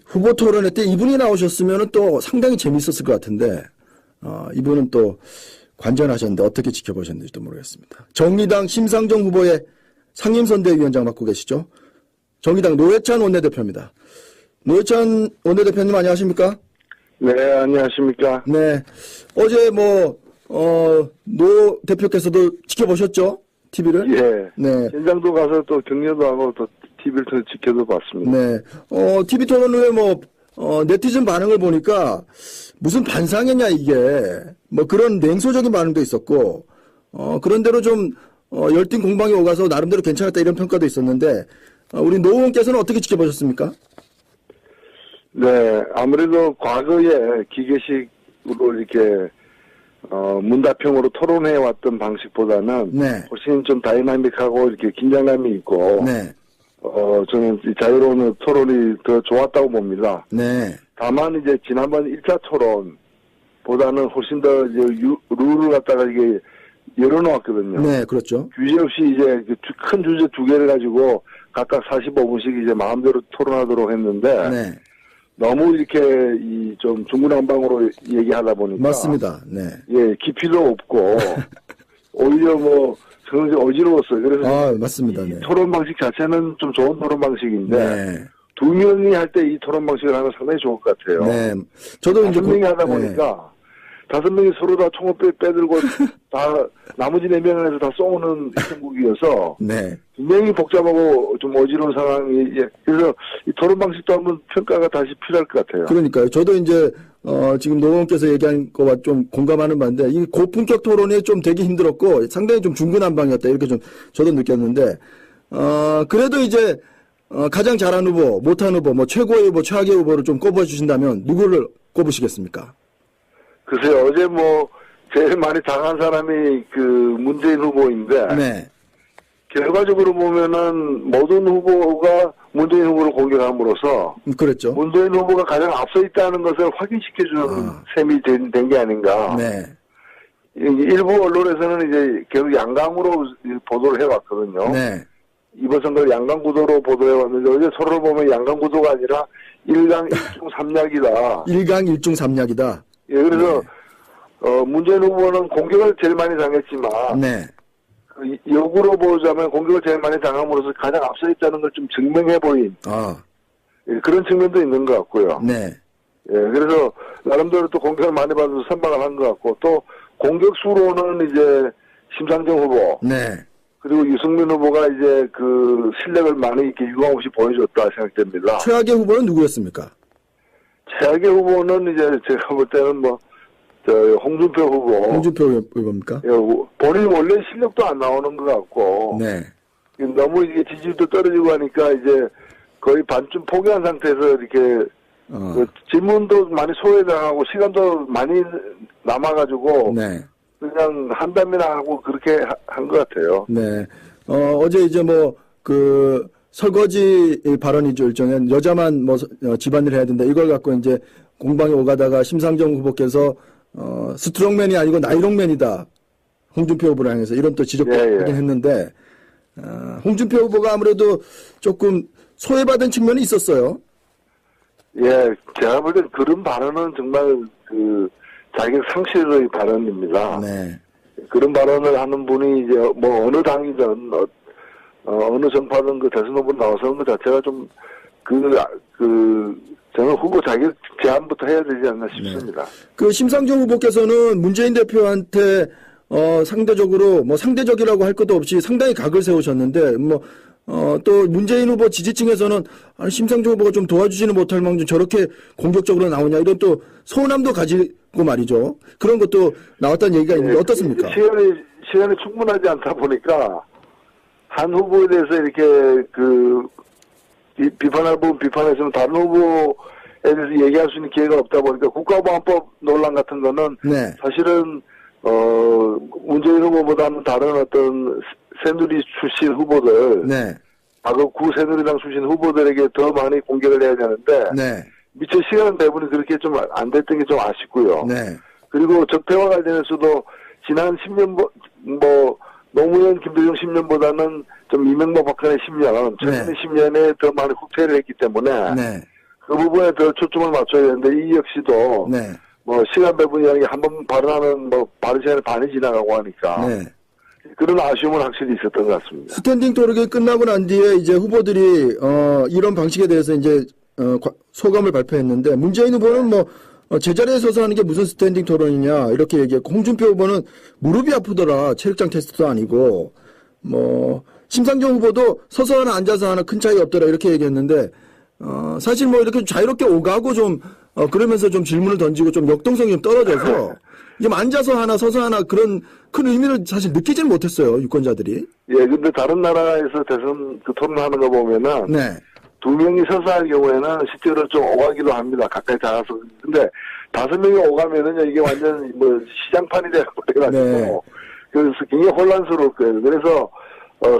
후보 토론회 때 이분이 나오셨으면 또 상당히 재밌었을 것 같은데, 이분은 또 관전하셨는데 어떻게 지켜보셨는지도 모르겠습니다. 정의당 심상정 후보의 상임선대위원장 맡고 계시죠? 정의당 노회찬 원내대표입니다. 노회찬 원내대표님 안녕하십니까? 네, 안녕하십니까? 네. 어제 노 대표께서도 지켜보셨죠? TV를? 예. 네. 현장도 가서 또 격려도 하고 또 TV를 통해 지켜도 봤습니다. 네. TV 토론 후에 네티즌 반응을 보니까 무슨 반상회냐 이게. 그런 냉소적인 반응도 있었고, 그런대로 좀, 열띤 공방이 오가서 나름대로 괜찮았다 이런 평가도 있었는데, 우리 노 의원께서는 어떻게 지켜보셨습니까? 네, 아무래도 과거에 기계식으로 이렇게, 문답형으로 토론해왔던 방식보다는 네. 훨씬 좀 다이나믹하고 이렇게 긴장감이 있고, 네. 저는 자유로운 토론이 더 좋았다고 봅니다. 네. 다만 이제 지난번 1차 토론보다는 훨씬 더 이제 룰을 갖다가 이게 열어놓았거든요. 네, 그렇죠. 규제 없이 이제 큰 주제 2개를 가지고 각각 45분씩 이제 마음대로 토론하도록 했는데, 네. 너무 이렇게 좀 중구난방으로 얘기하다 보니까. 맞습니다. 네. 예, 깊이도 없고, 오히려 상당히 어지러웠어요. 그래서. 맞습니다. 네. 토론 방식 자체는 좀 좋은 토론 방식인데, 네. 2명이 할 때 이 토론 방식을 하면 상당히 좋을 것 같아요. 네. 저도 이제 5명이 하다 보니까, 5명이 서로 다 총을 빼들고, 다, 나머지 4명을 해서 다 쏘는 형국이어서, 네. 굉장히 복잡하고 좀 어지러운 상황이, 그래서 이 토론 방식도 한번 평가가 다시 필요할 것 같아요. 그러니까요. 저도 이제, 지금 노 의원께서 얘기한 거와 좀 공감하는 바인데, 이 고품격 토론이 좀 되기 힘들었고, 상당히 좀 중구난방이었다. 이렇게 좀, 저도 느꼈는데, 그래도 이제, 가장 잘한 후보, 못한 후보, 최고의 후보, 최악의 후보를 좀 꼽아주신다면, 누구를 꼽으시겠습니까? 글쎄요, 어제 제일 많이 당한 사람이 문재인 후보인데, 네. 결과적으로 보면은 모든 후보가 문재인 후보를 공격함으로써, 그랬죠. 문재인 후보가 가장 앞서 있다는 것을 확인시켜주는 셈이 된 게 아닌가. 네. 일부 언론에서는 이제 결국 양강으로 보도를 해왔거든요. 네. 이번 선거를 양강 구도로 보도해왔는데, 어제 서로를 보면 양강 구도가 아니라 1강 1중 3약이다. 1강 1중 3약이다. 예, 그래서, 네. 문재인 후보는 공격을 제일 많이 당했지만, 네. 역으로 보자면 공격을 제일 많이 당함으로써 가장 앞서 있다는 걸 좀 증명해보인, 예, 그런 측면도 있는 것 같고요. 네. 예, 그래서, 나름대로 또 공격을 많이 받아서 선방을 한 것 같고, 또, 공격수로는 이제, 심상정 후보. 네. 그리고 유승민 후보가 이제 실력을 많이 이렇게 유감없이 보여줬다 생각됩니다. 최악의 후보는 누구였습니까? 최악의 후보는 이제 제가 볼 때는 홍준표 후보. 홍준표 후보입니까? 예, 본인 원래 실력도 안 나오는 것 같고. 네. 너무 이게 지지율도 떨어지고 하니까 이제 거의 반쯤 포기한 상태에서 이렇게 질문도 많이 소외당하고 시간도 많이 남아가지고. 네. 그냥 한담이나 하고 그렇게 한 것 같아요. 네. 어제 이제 설거지 발언이죠. 일종의 여자만 집안일 해야 된다. 이걸 갖고 이제 공방에 오가다가 심상정 후보께서 스트롱맨이 아니고 나이롱맨이다. 홍준표 후보를 향해서 이런 또 지적도 하긴 했는데, 홍준표 후보가 아무래도 조금 소외받은 측면이 있었어요. 예, 제가 볼 땐 그런 발언은 정말 자격 상실의 발언입니다. 네. 그런 발언을 하는 분이 이제 어느 당이든 어느 정파든 대선 후보 나와서 하는 것 자체가 좀 저는 후보 자격 제한부터 해야 되지 않나 싶습니다. 네. 심상정 후보께서는 문재인 대표한테 상대적으로 상대적이라고 할 것도 없이 상당히 각을 세우셨는데 또 문재인 후보 지지층에서는 심상정 후보가 좀 도와주지는 못할 망정 저렇게 공격적으로 나오냐 이런 또 서운함도 가지고 말이죠. 그런 것도 나왔다는 얘기가 있는데 어떻습니까? 시간이 충분하지 않다 보니까 한 후보에 대해서 이렇게 비판할 부분 비판했으면 다른 후보에 대해서 얘기할 수 있는 기회가 없다 보니까 국가보안법 논란 같은 거는 네. 사실은 문재인 후보보다는 다른 어떤 새누리 출신 후보들, 네. 과거 구새누리당 출신 후보들에게 더 많이 공격을 해야 되는데, 네. 미처 시간 배분이 그렇게 좀 안 됐던 게 좀 아쉽고요. 네. 그리고 적폐와 관련해서도 지난 10년, 노무현, 김대중 10년보다는 좀 이명박 박근혜 10년, 최근 10년에 더 많이 후퇴를 했기 때문에, 네. 그 부분에 더 초점을 맞춰야 되는데 이 역시도 네. 뭐 시간 배분이라는 게 한 번 발언하면 뭐 발언 시간이 반이 지나가고 하니까 네. 그런 아쉬움은 확실히 있었던 것 같습니다. 스탠딩 토론이 끝나고 난 뒤에 이제 후보들이 이런 방식에 대해서 이제 소감을 발표했는데 문재인 후보는 뭐 제자리에 서서 하는 게 무슨 스탠딩 토론이냐 이렇게 얘기했고 홍준표 후보는 무릎이 아프더라 체력장 테스트도 아니고 뭐 심상정 후보도 서서 하나 앉아서 하나 큰 차이 없더라 이렇게 얘기했는데 사실 뭐 이렇게 자유롭게 오가고 좀 그러면서 좀 질문을 던지고 좀 역동성이 좀 떨어져서 이게 앉아서 하나 서서 하나 그런 큰 의미를 사실 느끼지는 못했어요 유권자들이. 예, 근데 다른 나라에서 대선 그 토론하는 거 보면은 네. 두 명이 서서 할 경우에는 실제로 좀 오가기도 합니다. 가까이 다가서. 근데 5명이 오가면은요, 이게 완전 뭐 시장판이 돼가지고. 네. 그래서 굉장히 혼란스러울 거예요. 그래서,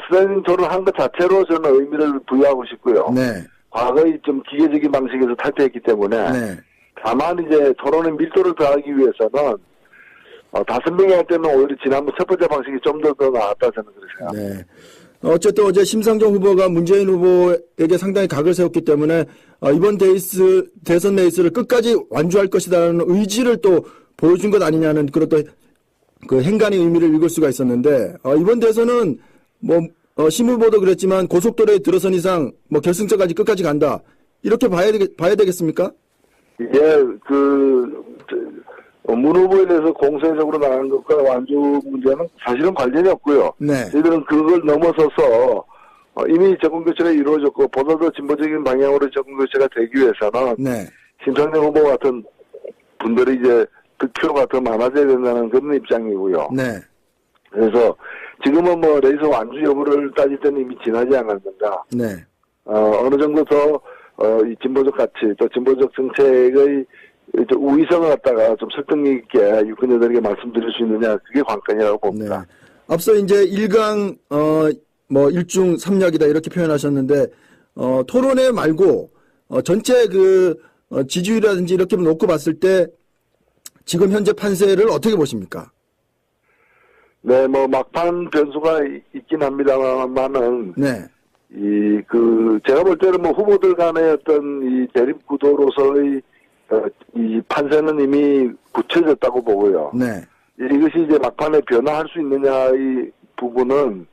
스탠딩 토론 한 것 자체로 저는 의미를 부여하고 싶고요. 네. 과거의 좀 기계적인 방식에서 탈퇴했기 때문에. 네. 다만 이제 토론의 밀도를 더하기 위해서는, 5명이 할 때는 오히려 지난번 첫 번째 방식이 좀 더 나았다 저는 그렇게 생각합니다. 네. 어쨌든 어제 심상정 후보가 문재인 후보에게 상당히 각을 세웠기 때문에 이번 대선 레이스를 끝까지 완주할 것이라는 의지를 또 보여준 것 아니냐는 그런 또 그 행간의 의미를 읽을 수가 있었는데 이번 대선은 뭐 심 후보도 그랬지만 고속도로에 들어선 이상 뭐 결승점까지 끝까지 간다 이렇게 봐야 되겠습니까? 예, 문 후보에 대해서 공세적으로 나가는 것과 완주 문제는 사실은 관련이 없고요. 네. 저희들은 그걸 넘어서서 이미 정권교체가 이루어졌고 보다 더 진보적인 방향으로 정권교체가 되기 위해서는 네. 심상정 후보 같은 분들이 이제 득표가 더 많아져야 된다는 그런 입장이고요. 네. 그래서 지금은 뭐 레이스 완주 여부를 따질 때는 이미 지나지 않았는가. 네. 어느 정도 더 이 진보적 가치 또 진보적 정책의 우위성을 갖다가 좀 설득력 있게 유권자들에게 말씀드릴 수 있느냐 그게 관건이라고 봅니다. 네. 앞서 이제 1강 뭐 1중 3약이다 이렇게 표현하셨는데 토론회 말고 전체 그 지지율이라든지 이렇게 놓고 봤을 때 지금 현재 판세를 어떻게 보십니까? 네, 뭐 막판 변수가 있긴 합니다만은 네. 제가 볼 때는 뭐 후보들 간의 어떤 이 대립 구도로서의 이 판세는 이미 굳혀졌다고 보고요. 네. 이것이 이제 막판에 변화할 수 있느냐의 부분은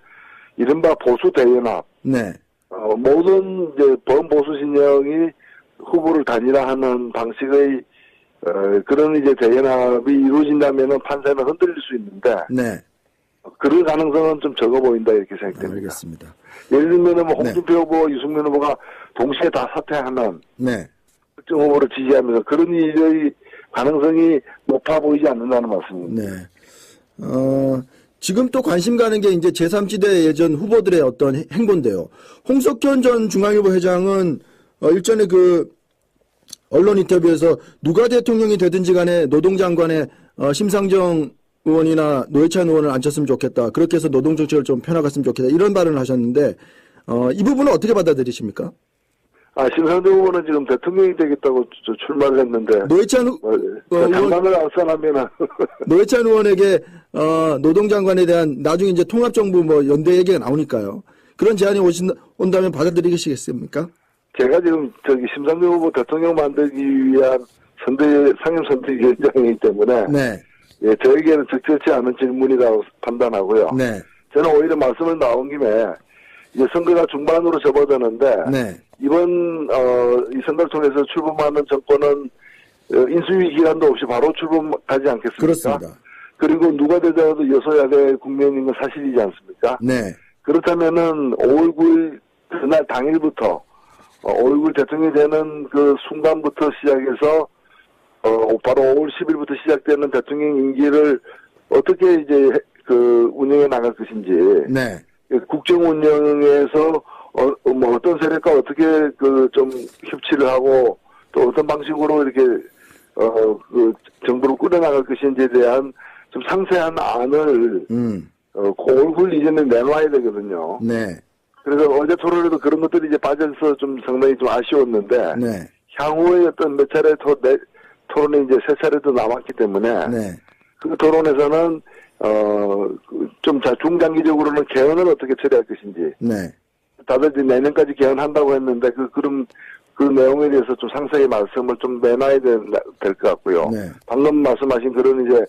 이른바 보수 대연합. 네. 모든 이제 범보수 진영이 후보를 단일화하는 방식의 그런 이제 대연합이 이루어진다면은 판세는 흔들릴 수 있는데. 네. 그럴 가능성은 좀 적어 보인다 이렇게 생각됩니다. 알겠습니다. 예를 들면은 뭐 홍준표 후보, 유승민 후보가 동시에 다 사퇴하는 네. 특정 후보를 지지하면서 그런 일의 가능성이 높아 보이지 않는다는 말씀입니다. 네. 지금 또 관심 가는 게 이제 제3지대 예전 후보들의 어떤 행보인데요. 홍석현 전 중앙일보 회장은 일전에 그 언론 인터뷰에서 누가 대통령이 되든지 간에 노동장관에 심상정 의원이나 노회찬 의원을 앉혔으면 좋겠다. 그렇게 해서 노동정책을 좀 펴나갔으면 좋겠다. 이런 발언을 하셨는데 이 부분은 어떻게 받아들이십니까? 심상정 후보는 지금 대통령이 되겠다고 출마를 했는데 노회찬 장관을 알선하면은 노회찬 의원에게 노동장관에 대한 나중에 이제 통합정부 뭐 연대 얘기가 나오니까요. 그런 제안이 온다면 받아들이시겠습니까? 제가 지금 심상정 후보 대통령 만들기 위한 상임선대위원장이기 때문에 네. 예, 저에게는 적절치 않은 질문이라고 판단하고요. 네. 저는 오히려 말씀을 나온 김에 이제 선거가 중반으로 접어드는데 네. 이번 이 선거를 통해서 출범하는 정권은 인수위 기간도 없이 바로 출범하지 않겠습니까? 그렇습니다. 그리고 누가 되더라도 여소야대 국면인 건 사실이지 않습니까? 네. 그렇다면은 5월 9일 그날 당일부터 5월 9일 대통령이 되는 그 순간부터 시작해서 바로 5월 10일부터 시작되는 대통령 임기를 어떻게 이제 운영해 나갈 것인지. 네. 국정 운영에서 뭐 어떤 세력과 어떻게 좀 협치를 하고 또 어떤 방식으로 이렇게 정부를 꾸려나갈 것인지에 대한 좀 상세한 안을 5월 9일 이전에 내놔야 되거든요. 네. 그래서 어제 토론에도 그런 것들이 이제 빠져서 좀 상당히 좀 아쉬웠는데 네. 향후에 어떤 몇 차례 토론이 이제 3차례도 남았기 때문에 네. 그 토론에서는 좀 중장기적으로는 개헌을 어떻게 처리할 것인지. 네. 다들 이제 내년까지 개헌한다고 했는데 그럼 그 내용에 대해서 좀 상세히 말씀을 좀 내놔야 될 것 같고요. 네. 방금 말씀하신 그런 이제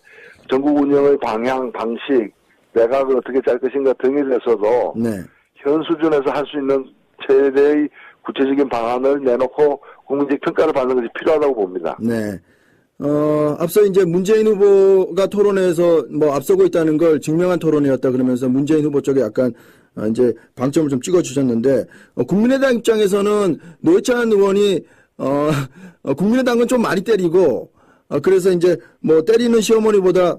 전국 운영의 방향, 방식, 내각을 어떻게 짤 것인가 등에 대해서도 네. 현 수준에서 할 수 있는 최대의 구체적인 방안을 내놓고 국민적 평가를 받는 것이 필요하다고 봅니다. 네. 앞서 이제 문재인 후보가 토론회에서 뭐 앞서고 있다는 걸 증명한 토론회였다 그러면서 문재인 후보 쪽에 약간 이제 방점을 좀 찍어주셨는데, 국민의당 입장에서는 노회찬 의원이, 국민의당은 좀 많이 때리고, 그래서 이제 뭐 때리는 시어머니보다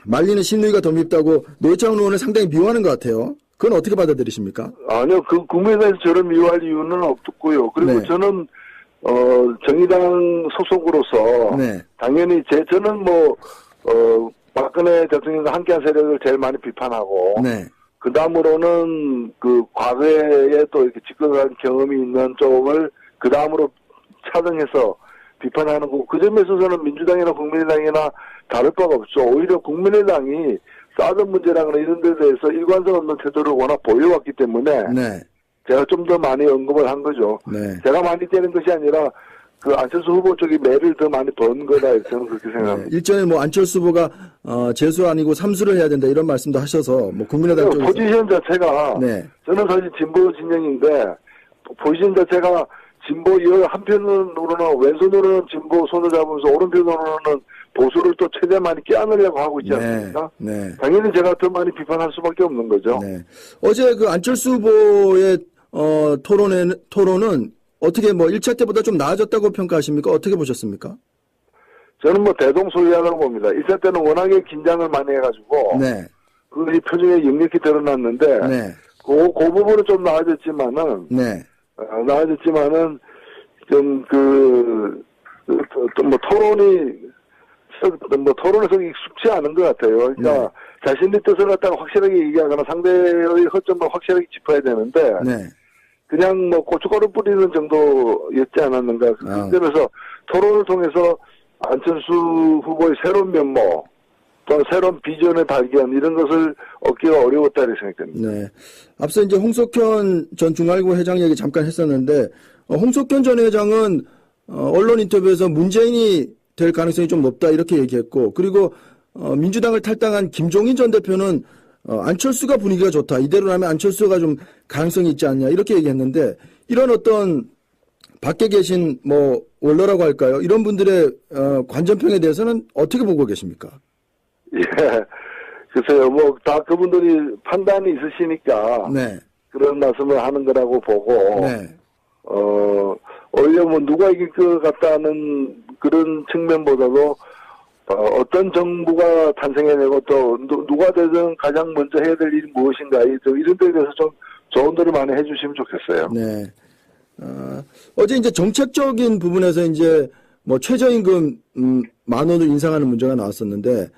말리는 신누이가 더 밉다고 노회찬 의원을 상당히 미워하는 것 같아요. 그건 어떻게 받아들이십니까? 아니요, 국민의당에서 저를 미워할 이유는 없고요. 그리고 네. 저는, 정의당 소속으로서, 네. 당연히 저는 박근혜 대통령과 함께한 세력을 제일 많이 비판하고, 네. 그 다음으로는 과거에 또 이렇게 집권한 경험이 있는 쪽을 그 다음으로 차등해서 비판하는 거고, 그 점에서 저는 민주당이나 국민의당이나 다를 바가 없죠. 오히려 국민의당이 사드 문제라거나 이런 데에 대해서 일관성 없는 태도를 워낙 보여왔기 때문에 네. 제가 좀 더 많이 언급을 한 거죠. 네. 제가 많이 때린 것이 아니라 안철수 후보 쪽이 매를 더 많이 번 거다, 저는 그렇게 생각합니다. 일전에 뭐 안철수 후보가 재수 아니고 삼수를 해야 된다 이런 말씀도 하셔서 뭐 국민의당 쪽에서 포지션 자체가 네. 저는 사실 진보 진영인데 포지션 자체가 진보 한편으로는 왼손으로는 진보 손을 잡으면서 오른편으로는 보수를 또 최대한 많이 껴안으려고 하고 있지 않습니까? 네. 당연히 제가 더 많이 비판할 수밖에 없는 거죠. 네. 어제 그 안철수 후보의 토론은 어떻게 뭐 1차 때보다 좀 나아졌다고 평가하십니까? 어떻게 보셨습니까? 저는 대동소이하다고 봅니다. 1차 때는 워낙에 긴장을 많이 해가지고 네. 이 표정에 역력히 드러났는데 네. 그 부분은 좀 나아졌지만은 네. 좀 토론에서 익숙치 않은 것 같아요. 그러니까 네. 자신의 뜻을 갖다가 확실하게 얘기하거나 상대의 허점을 확실하게 짚어야 되는데 네. 그냥 고춧가루 뿌리는 정도였지 않았는가. 그래서 토론을 통해서 안철수 후보의 새로운 면모 또 새로운 비전의 발견 이런 것을 얻기가 어려웠다 이렇게 생각됩니다. 네. 앞서 이제 홍석현 전 중앙일보 회장 얘기 잠깐 했었는데 홍석현 전 회장은 언론 인터뷰에서 문재인이 될 가능성이 좀 높다 이렇게 얘기했고, 그리고 민주당을 탈당한 김종인 전 대표는 안철수가 분위기가 좋다, 이대로라면 안철수가 좀 가능성이 있지 않냐 이렇게 얘기했는데, 이런 어떤 밖에 계신 뭐 원로라고 할까요? 이런 분들의 관전평에 대해서는 어떻게 보고 계십니까? 예, 글쎄요, 다 그분들이 판단이 있으시니까 네. 그런 말씀을 하는 거라고 보고, 네. 오히려 누가 이길 것 같다는 그런 측면보다도 어떤 정부가 탄생해내고 또 누가 되든 가장 먼저 해야 될 일이 무엇인가 이런 데에 대해서 좀 조언들을 많이 해주시면 좋겠어요. 네. 어제 이제 정책적인 부분에서 이제 뭐 최저임금 10,000원을 인상하는 문제가 나왔었는데,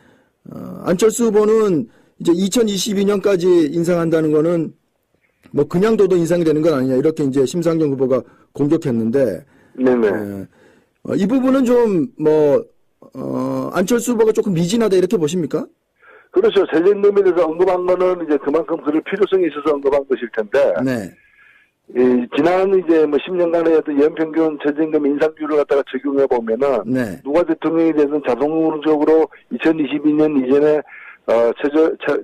안철수 후보는 이제 2022년까지 인상한다는 거는 뭐 그냥 둬도 인상이 되는 건 아니냐 이렇게 이제 심상정 후보가 공격했는데, 네네. 이 부분은 좀 안철수 후보가 조금 미진하다 이렇게 보십니까? 그렇죠. 최저임금에 대해서 언급한 거는 이제 그만큼 그럴 필요성이 있어서 언급한 것일 텐데. 네. 지난 이제 10년간의 어떤 연평균 최저임금 인상률을 갖다가 적용해 보면은. 네. 누가 대통령이 되든 자동적으로 2022년 이전에,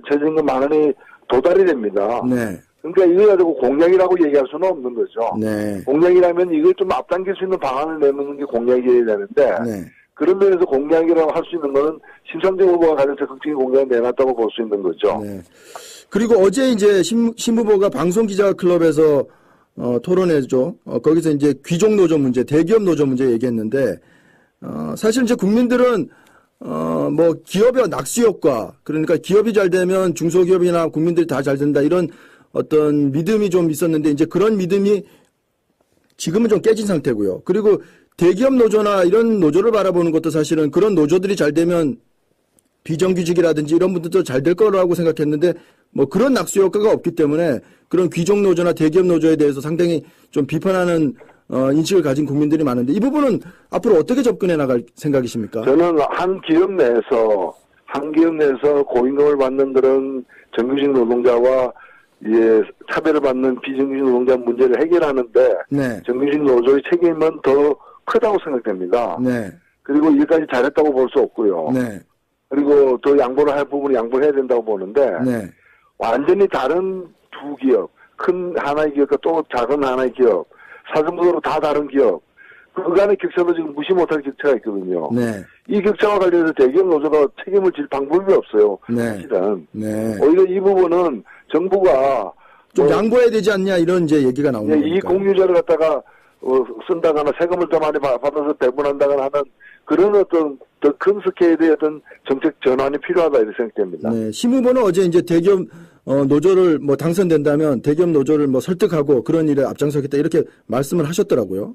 최저임금 10,000원이 도달이 됩니다. 네. 그러니까 이걸 가지고 공약이라고 얘기할 수는 없는 거죠. 네. 공약이라면 이걸 좀 앞당길 수 있는 방안을 내놓는 게 공약이어야 되는데. 네. 그런 면에서 공약이라고 할 수 있는 것은 심상정 후보가 가장 적극적인 공약을 내놨다고 볼 수 있는 거죠. 네. 그리고 어제 이제 심 후보가 방송기자클럽에서 토론회죠. 거기서 이제 귀족 노조 문제, 대기업 노조 문제 얘기했는데, 사실 이제 국민들은 뭐 기업의 낙수 효과, 그러니까 기업이 잘 되면 중소기업이나 국민들이 다 잘 된다 이런 어떤 믿음이 좀 있었는데, 이제 그런 믿음이 지금은 좀 깨진 상태고요. 그리고 대기업 노조나 이런 노조를 바라보는 것도 사실은 그런 노조들이 잘 되면 비정규직이라든지 이런 분들도 잘 될 거라고 생각했는데, 뭐 그런 낙수 효과가 없기 때문에 그런 귀족 노조나 대기업 노조에 대해서 상당히 좀 비판하는 인식을 가진 국민들이 많은데, 이 부분은 앞으로 어떻게 접근해 나갈 생각이십니까? 저는 한 기업 내에서 고임금을 받는 그런 정규직 노동자와 예, 차별을 받는 비정규직 노동자 문제를 해결하는데 네. 정규직 노조의 책임은 더 크다고 생각됩니다. 네. 그리고 일까지 잘했다고 볼 수 없고요. 네. 그리고 더 양보를 할 부분은 양보해야 된다고 보는데 네. 완전히 다른 두 기업, 큰 하나의 기업과 또 작은 하나의 기업, 사정적으로 다 다른 기업, 그 간의 격차도 지금 무시 못할 격차가 있거든요. 네. 이 격차와 관련해서 대기업 노조가 책임을 질 방법이 없어요. 네. 사실은. 네. 오히려 이 부분은 정부가 좀 뭐 양보해야 되지 않냐 이런 이제 얘기가 나오는 이 거니까. 공유자를 갖다가 쓴다거나 세금을 더 많이 받아서 배분한다거나 하는 그런 어떤 더 큰 스케일의 어떤 정책 전환이 필요하다 이렇게 생각됩니다. 네. 심 후보는 어제 이제 대기업 노조를 뭐 당선된다면 대기업 노조를 뭐 설득하고 그런 일에 앞장서겠다 이렇게 말씀을 하셨더라고요.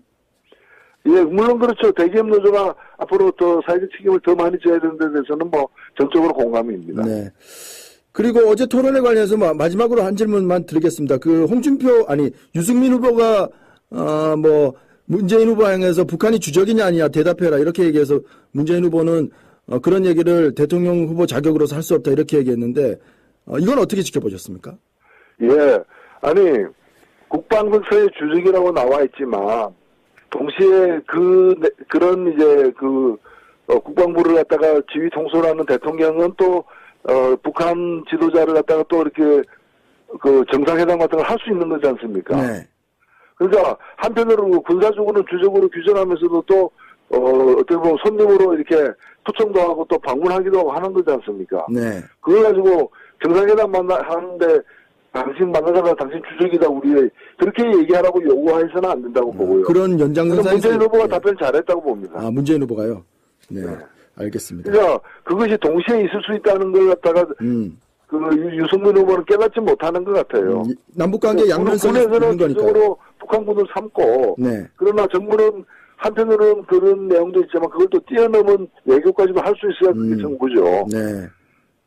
예, 물론 그렇죠. 대기업 노조가 앞으로 더 사회적 책임을 더 많이 져야 되는 데 대해서는 뭐 전적으로 공감입니다. 네. 그리고 어제 토론에 관해서 마지막으로 한 질문만 드리겠습니다. 그 유승민 후보가 뭐 문재인 후보 향해서 북한이 주적이냐 아니냐 대답해라 이렇게 얘기해서 문재인 후보는 그런 얘기를 대통령 후보 자격으로서 할 수 없다 이렇게 얘기했는데 이건 어떻게 지켜보셨습니까? 예, 아니 국방부서의 주적이라고 나와 있지만 동시에 그런 이제 국방부를 갖다가 지휘 통솔하는 대통령은 또 북한 지도자를 갖다가 또 이렇게 정상회담 같은 걸 할 수 있는 거지 않습니까? 네. 그러니까 한편으로 군사적으로는 주적으로 규정하면서도 또 어떻게 보면 손님으로 이렇게 초청도 하고 또 방문하기도 하고 하는 거지 않습니까? 네. 그걸 가지고 정상회담 하는데 당신 만나자마자 당신 주적이다 우리 그렇게 얘기하라고 요구해서는 안 된다고 보고요. 그런 연장선상에서 문재인 후보가 네. 답변 잘했다고 봅니다. 아, 문재인 후보가요? 네. 네. 알겠습니다. 그러니까 그것이 동시에 있을 수 있다는 걸 갖다가 유승민 후보는 깨닫지 못하는 것 같아요. 남북관계 양면성이 있는 군에서는 거니까요. 기적으로 북한군을 삼고 네. 그러나 정부는 한편으로는 그런 내용도 있지만 그걸 또 뛰어넘은 외교까지도 할 수 있어야 그게 정부죠. 네.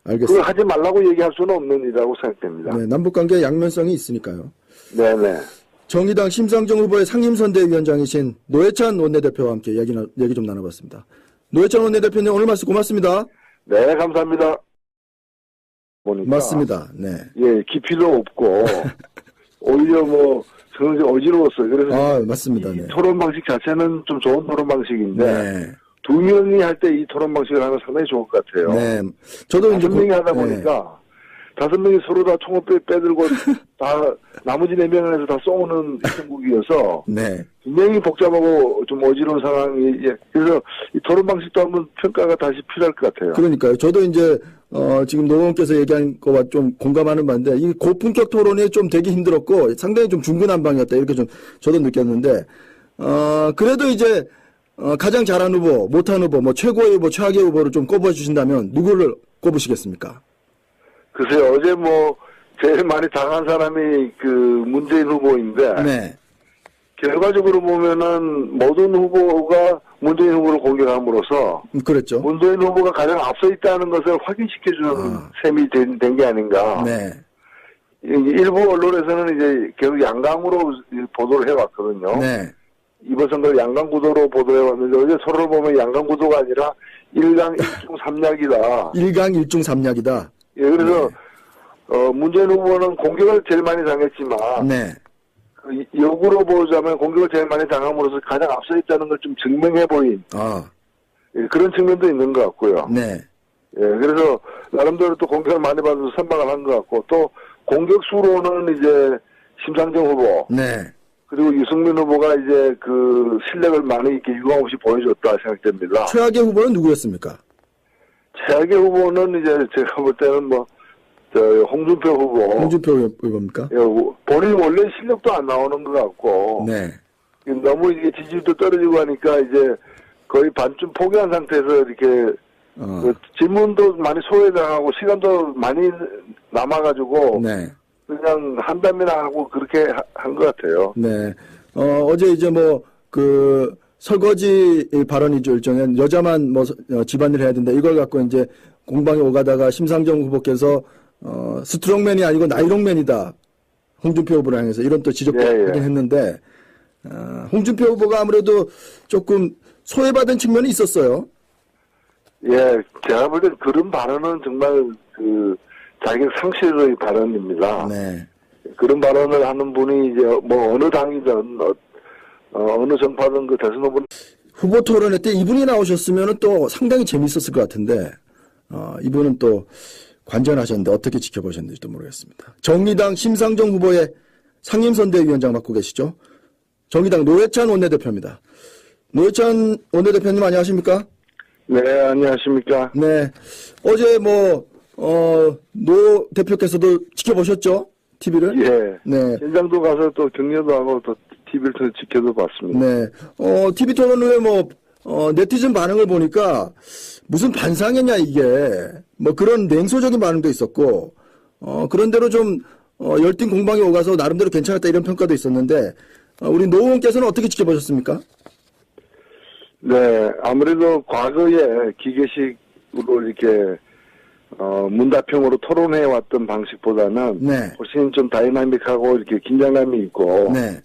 그걸 알겠습니다. 하지 말라고 얘기할 수는 없는 일이라고 생각됩니다. 네, 남북관계 양면성이 있으니까요. 네네. 정의당 심상정 후보의 상임선대위원장이신 노회찬 원내대표와 함께 얘기 좀 나눠봤습니다. 노회찬 원내대표님 오늘 말씀 고맙습니다. 네, 감사합니다. 보니까 맞습니다. 네. 예, 깊이도 없고 오히려 저는 좀 어지러웠어요. 그래서 맞습니다. 이 네. 토론 방식 자체는 좀 좋은 토론 방식인데 네. 두 명이 할 때 이 토론 방식을 하면 상당히 좋을 것 같아요. 네. 저도 이제 다섯 명이 하다 보니까 다섯 명이 서로 다 총을 빼들고 다 나머지 네 명에서 다 쏘는 형국이어서 네. 굉장히 복잡하고 좀 어지러운 상황이 그래서 이 토론 방식도 한번 평가가 다시 필요할 것 같아요. 그러니까요. 저도 이제 지금 노 의원께서 얘기한 거와 좀 공감하는 바인데 이 고품격 토론이 좀 되기 힘들었고 상당히 좀 중구난방이었다 이렇게 좀 저도 느꼈는데 그래도 이제 가장 잘한 후보, 못한 후보, 뭐 최고의 후보, 최악의 후보를 좀 꼽아주신다면 누구를 꼽으시겠습니까? 글쎄요, 어제 제일 많이 당한 사람이 문재인 후보인데, 네. 결과적으로 보면은 모든 후보가 문재인 후보를 공격함으로써, 그랬죠. 문재인 후보가 가장 앞서 있다는 것을 확인시켜주는 셈이 된 게 아닌가. 네. 일부 언론에서는 이제 결국 양강으로 보도를 해왔거든요. 네. 이번 선거를 양강 구도로 보도해왔는데, 어제 서로를 보면 양강 구도가 아니라 1강 1중 3약이다. 1강 1중 3약이다. 예, 그래서, 문재인 후보는 공격을 제일 많이 당했지만, 네. 역으로 보자면 공격을 제일 많이 당함으로써 가장 앞서 있다는 걸 좀 증명해 보인, 예, 그런 측면도 있는 것 같고요. 네. 예, 그래서, 나름대로 또 공격을 많이 받아서 선방을 한 것 같고, 또, 공격수로는 이제, 심상정 후보, 네. 그리고 유승민 후보가 이제 실력을 많이 이렇게 유감없이 보여줬다 생각됩니다. 최악의 후보는 누구였습니까? 최악의 후보는 이제 제가 볼 때는 홍준표 후보. 홍준표 후보입니까? 예, 본인 원래 실력도 안 나오는 것 같고. 네. 너무 이게 지지율도 떨어지고 하니까 이제 거의 반쯤 포기한 상태에서 이렇게 질문도 많이 소외당하고 시간도 많이 남아가지고. 네. 그냥 한담이나 하고 그렇게 한 것 같아요. 네. 어제 이제 설거지 발언이죠. 일종의 여자만 집안일 해야 된다. 이걸 갖고 이제 공방에 오가다가 심상정 후보께서 스트롱맨이 아니고 나이롱맨이다. 홍준표 후보를 향해서 이런 또 지적도 하긴 했는데, 홍준표 후보가 아무래도 조금 소외받은 측면이 있었어요. 예, 제가 볼 땐 그런 발언은 정말 자기 상실의 발언입니다. 네. 그런 발언을 하는 분이 이제 뭐 어느 당이든 어느 정파든 그 대선 후보 후보 토론회 때 이분이 나오셨으면 또 상당히 재밌었을 것 같은데, 이분은 또 관전하셨는데 어떻게 지켜보셨는지도 모르겠습니다. 정의당 심상정 후보의 상임선대위원장 맡고 계시죠? 정의당 노회찬 원내대표입니다. 노회찬 원내대표님 안녕하십니까? 네, 안녕하십니까? 네. 어제 노 대표께서도 지켜보셨죠? TV를? 예. 네. 현장도 가서 또 격려도 하고 또 TV를 통해 지켜도 봤습니다. 네. TV 토론 후에 네티즌 반응을 보니까 무슨 반상회냐 이게. 그런 냉소적인 반응도 있었고, 그런 대로 좀, 열띤 공방이 오가서 나름대로 괜찮았다 이런 평가도 있었는데, 우리 노 의원께서는 어떻게 지켜보셨습니까? 네, 아무래도 과거에 기계식으로 이렇게 문답형으로 토론해 왔던 방식보다는 네. 훨씬 좀 다이나믹하고 이렇게 긴장감이 있고 네.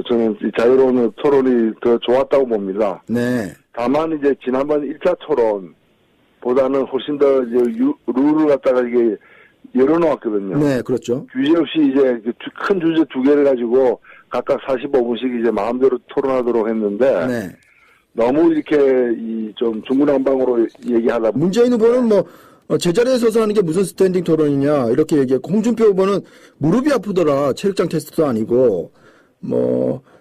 저는 이 자유로운 토론이 더 좋았다고 봅니다. 네. 다만 이제 지난번 1차 토론보다는 훨씬 더 이제 룰을 갖다가 이게 열어놓았거든요. 네, 그렇죠. 규제 없이 이제 큰 주제 두 개를 가지고 각각 45분씩 이제 마음대로 토론하도록 했는데 네. 너무 이렇게 좀 중구난방으로 얘기하다 보니 문재인 후보는 제자리에 서서 하는 게 무슨 스탠딩 토론이냐 이렇게 얘기했고, 홍준표 후보는 무릎이 아프더라, 체력장 테스트도 아니고,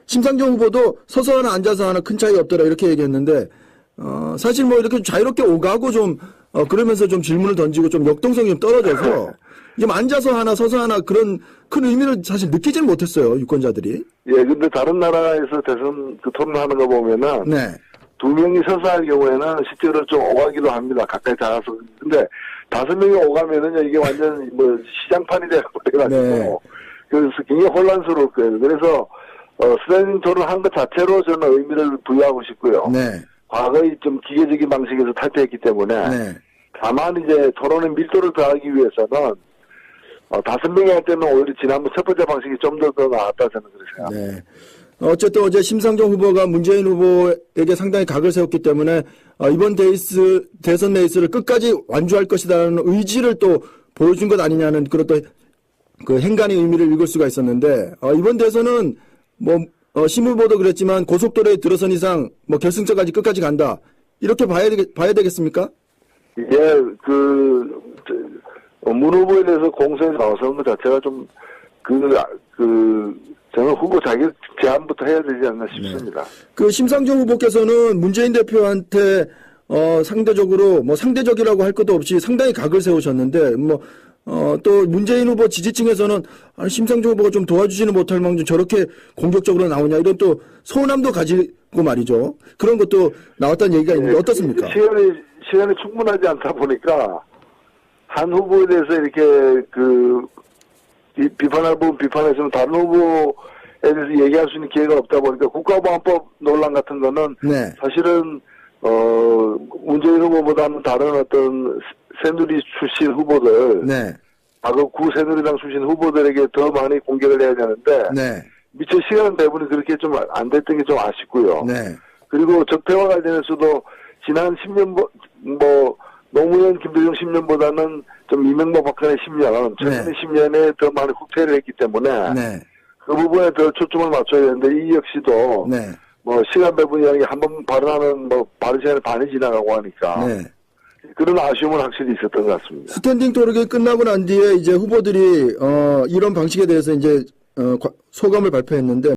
심상정 후보도 서서 하나 앉아서 하나 큰 차이 없더라 이렇게 얘기했는데, 사실 이렇게 자유롭게 오가고 좀 그러면서 좀 질문을 던지고 좀 역동성이 좀 떨어져서 좀 앉아서 하나 서서 하나 그런 큰 의미를 사실 느끼지는 못했어요, 유권자들이. 예, 근데 다른 나라에서 대선 토론하는 거 보면은 네. 두 명이 서서 할 경우에는 실제로 좀 오가기도 합니다. 가까이 다가서. 근데 5명이 오가면은 이게 완전 시장판이 돼가지고 네. 그래서 굉장히 혼란스러울 거예요. 그래서 스탠딩 토론 한 것 자체로 저는 의미를 부여하고 싶고요. 네. 과거의 좀 기계적인 방식에서 탈피했기 때문에 네. 다만 이제 토론의 밀도를 더하기 위해서는 5명이 할 때는 오히려 지난번 첫 번째 방식이 좀 더 나았다 저는 그렇게 생각합니다. 네. 어쨌든 어제 심상정 후보가 문재인 후보에게 상당히 각을 세웠기 때문에 이번 대선 레이스를 끝까지 완주할 것이라는 의지를 또 보여준 것 아니냐는 그런 또 그 행간의 의미를 읽을 수가 있었는데, 이번 대선은 심 후보도 그랬지만 고속도로에 들어선 이상 결승점까지 끝까지 간다 이렇게 봐야 되겠습니까? 예, 문 후보에 대해서 공세에 나서는 것 자체가 좀 저는 후보 자격 제한부터 해야 되지 않나 싶습니다. 네. 심상정 후보께서는 문재인 대표한테 상대적으로 상대적이라고 할 것도 없이 상당히 각을 세우셨는데, 또 문재인 후보 지지층에서는 심상정 후보가 좀 도와주지는 못할 망정 저렇게 공격적으로 나오냐 이런 또 서운함도 가지고 말이죠. 그런 것도 나왔다는 얘기가 있는데 어떻습니까? 시간이 충분하지 않다 보니까 한 후보에 대해서 이렇게 비판할 부분 비판했으면 다른 후보에 대해서 얘기할 수 있는 기회가 없다 보니까 국가보안법 논란 같은 거는 네. 사실은 문재인 후보보다는 다른 어떤 새누리 출신 후보들, 네. 과거 구새누리당 출신 후보들에게 더 많이 공격을 해야 되는데 네. 미처 시간 배분이 그렇게 좀 안 됐던 게 좀 아쉽고요. 네. 그리고 적폐와 관련해서도 지난 10년 노무현 김대중 10년보다는 좀 이명박 박근혜 10년, 최근의 네. 10년에 더 많이 후퇴를 했기 때문에 네. 그 부분에 더 초점을 맞춰야 되는데 이 역시도 네. 시간 배분이라는 게 한 번 발언하면 발언 시간이 반이 지나가고 하니까 네. 그런 아쉬움은 확실히 있었던 것 같습니다. 스탠딩 토론이 끝나고 난 뒤에 이제 후보들이 이런 방식에 대해서 이제 소감을 발표했는데